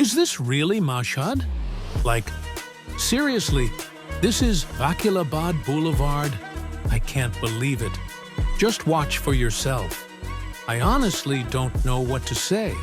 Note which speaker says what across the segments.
Speaker 1: Is this really Mashhad? Like, seriously, this is Vakil Abad Boulevard? I can't believe it. Just watch for yourself. I honestly don't know what to say.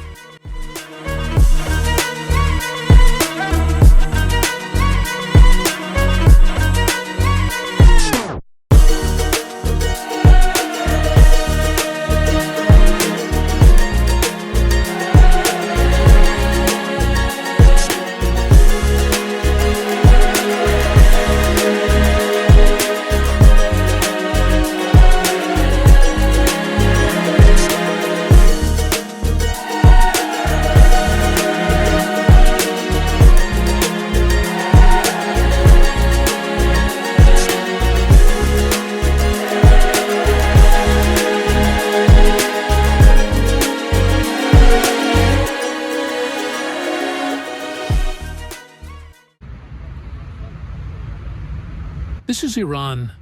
Speaker 1: This is Iran.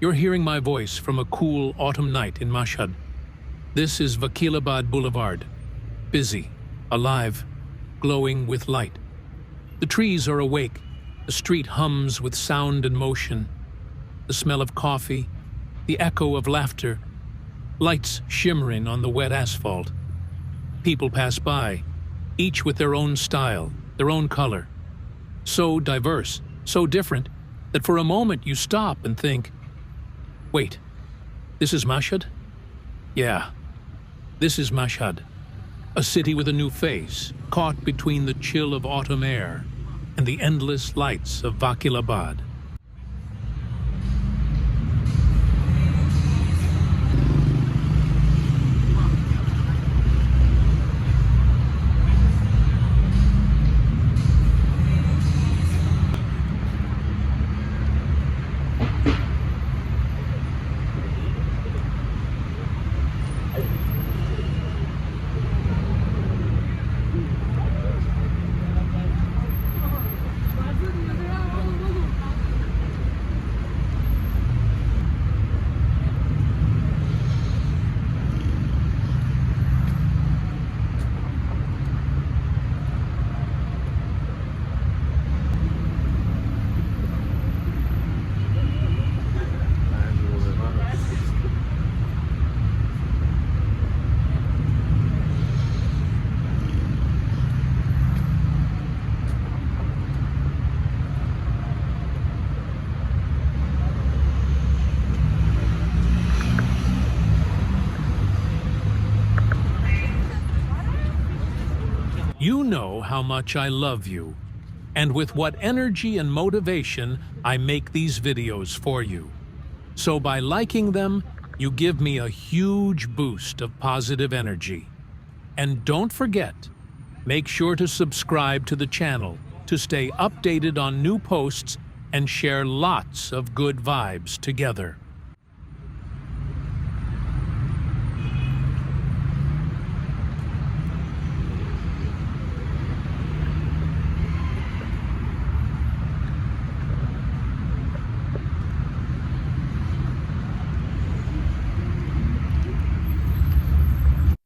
Speaker 1: You're hearing my voice from a cool autumn night in Mashhad. This is Vakil Abad Boulevard. Busy, alive, glowing with light. The trees are awake. The street hums with sound and motion. The smell of coffee, the echo of laughter, lights shimmering on the wet asphalt. People pass by, each with their own style, their own color. So diverse, so different, that for a moment you stop and think, wait, this is Mashhad? Yeah, this is Mashhad, a city with a new face, caught between the chill of autumn air and the endless lights of Vakilabad. You know how much I love you, and with what energy and motivation I make these videos for you. So by liking them, you give me a huge boost of positive energy. And don't forget, make sure to subscribe to the channel to stay updated on new posts and share lots of good vibes together.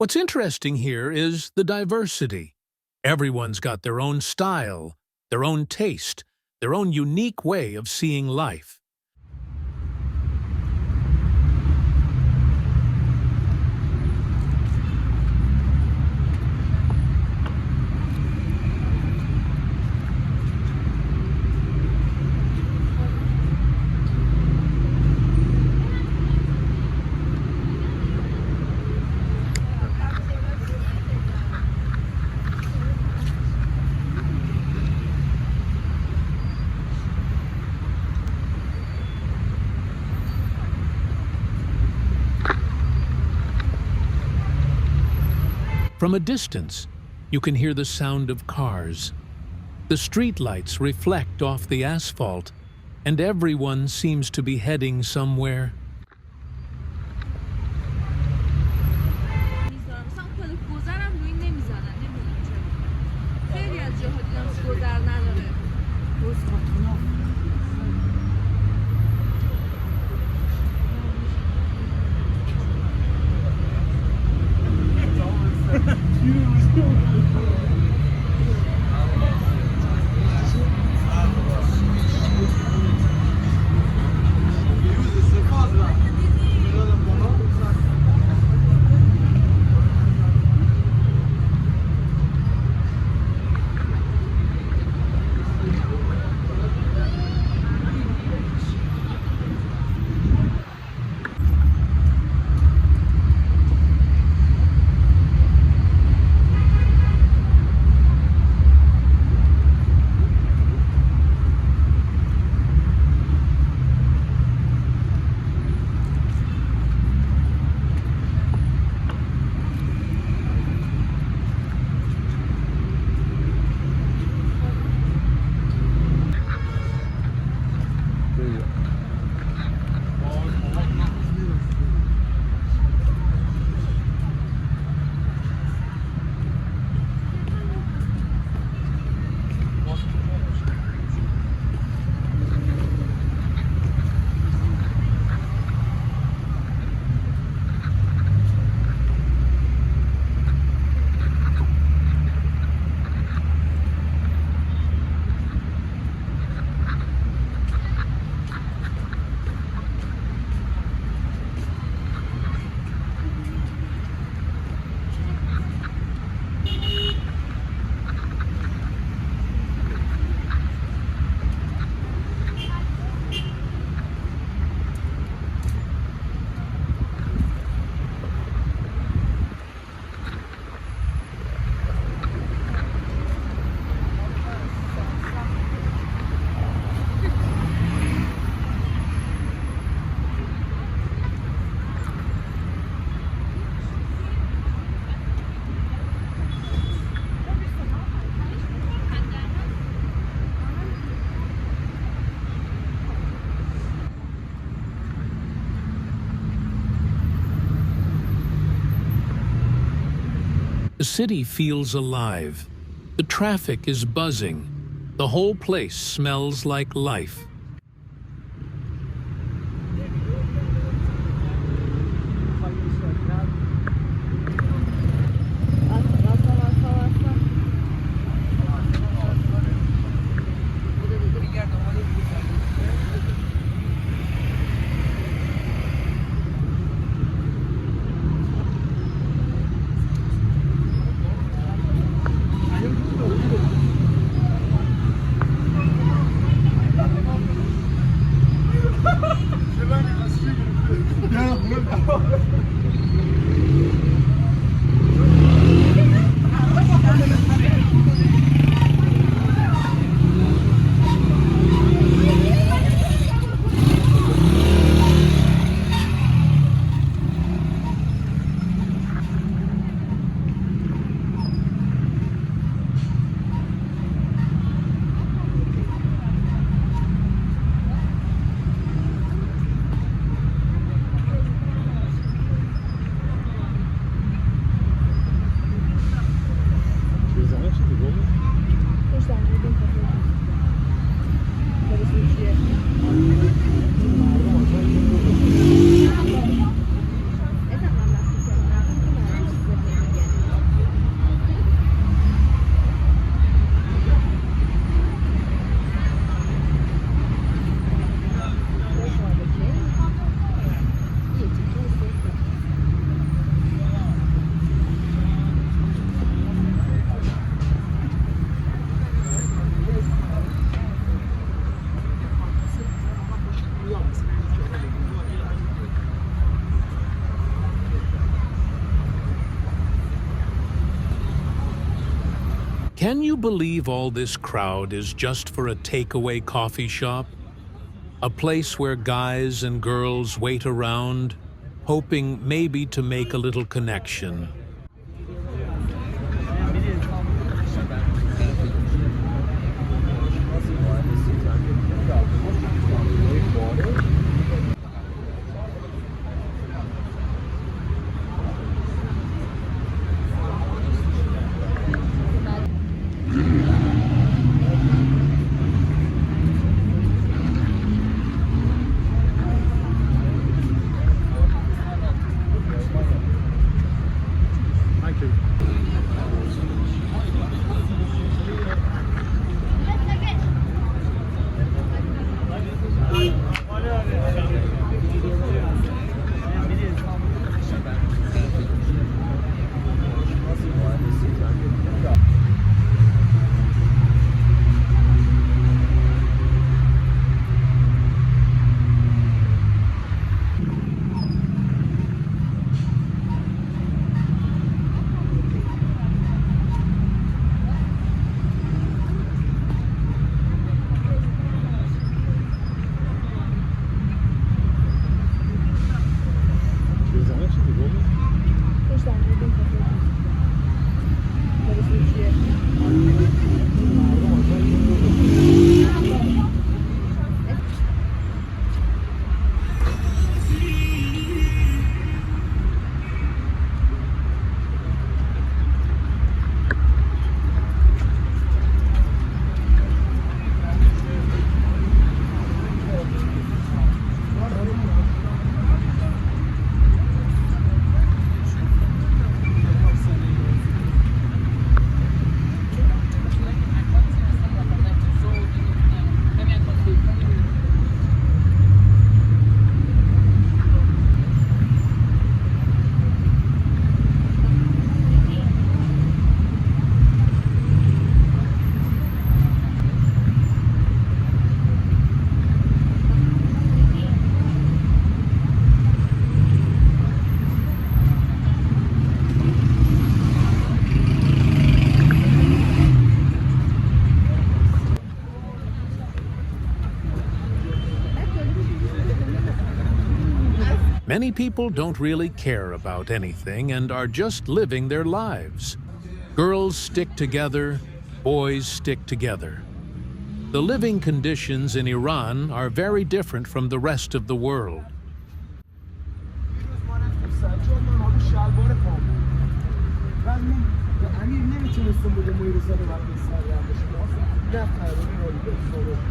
Speaker 1: What's interesting here is the diversity. Everyone's got their own style, their own taste, their own unique way of seeing life. From a distance, you can hear the sound of cars. The streetlights reflect off the asphalt, and everyone seems to be heading somewhere. The city feels alive. The traffic is buzzing. The whole place smells like life. Can you believe all this crowd is just for a takeaway coffee shop? A place where guys and girls wait around, hoping maybe to make a little connection. Many people don't really care about anything and are just living their lives. Girls stick together, boys stick together. The living conditions in Iran are very different from the rest of the world.
Speaker 2: امیر نمیتونستم بگم موی رو زده باید بسر یادش نه فرمی رو بسر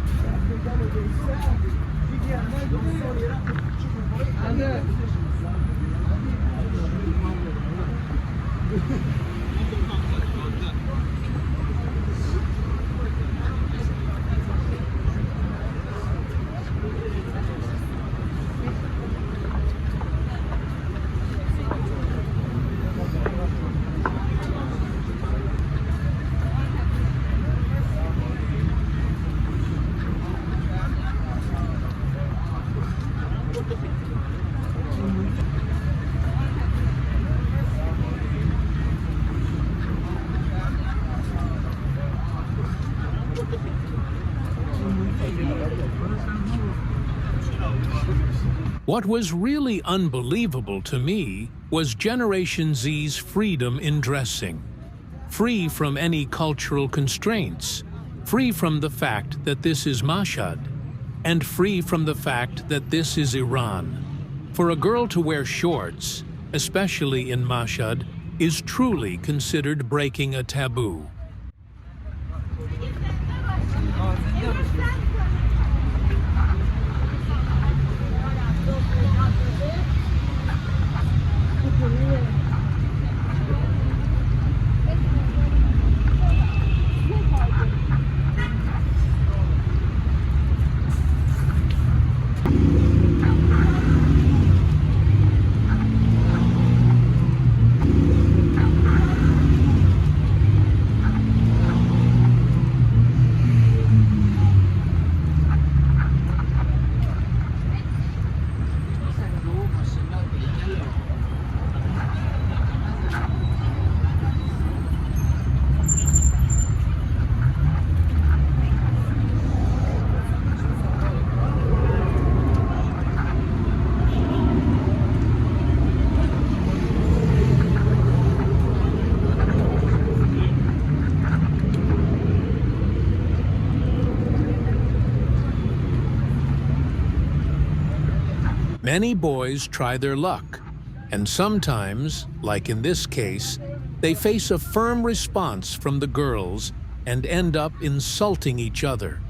Speaker 1: What was really unbelievable to me was Generation Z's freedom in dressing. Free from any cultural constraints, free from the fact that this is Mashhad, and free from the fact that this is Iran. For a girl to wear shorts, especially in Mashhad, is truly considered breaking a taboo. Many boys try their luck, and sometimes, like in this case, they face a firm response from the girls and end up insulting each other.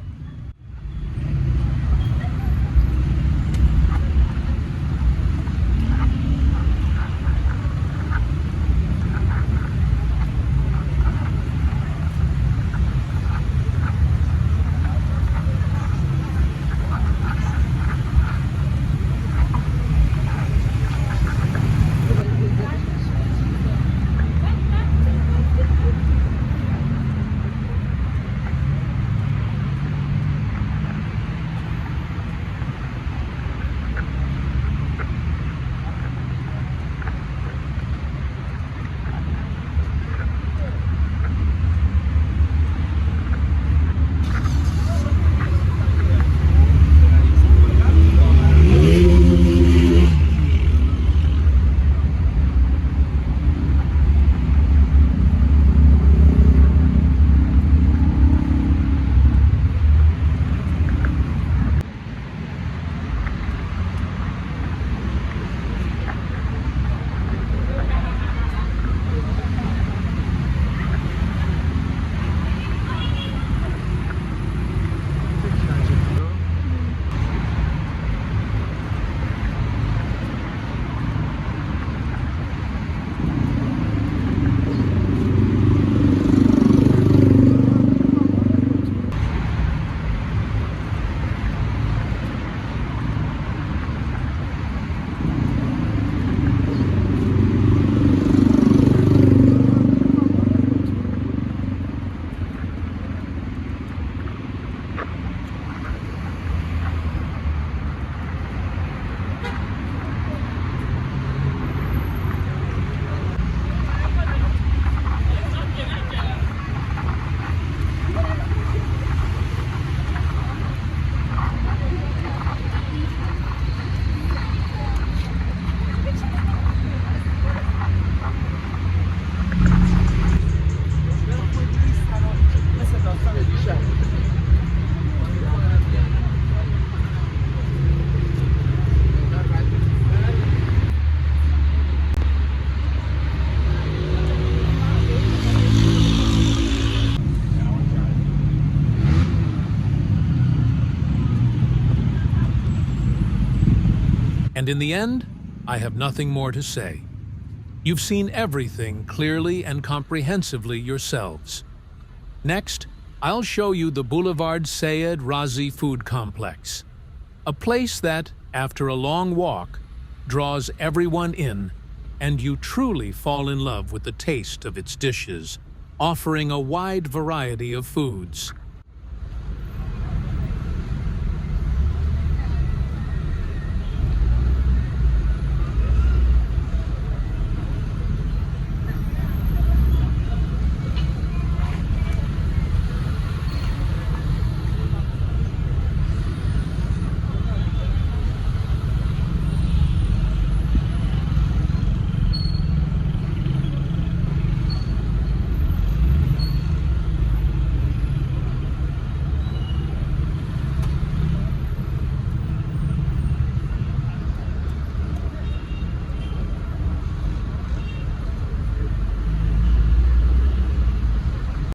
Speaker 1: And in the end, I have nothing more to say. You've seen everything clearly and comprehensively yourselves. Next, I'll show you the Boulevard Sayed Razi Food Complex, a place that, after a long walk, draws everyone in, and you truly fall in love with the taste of its dishes, offering a wide variety of foods.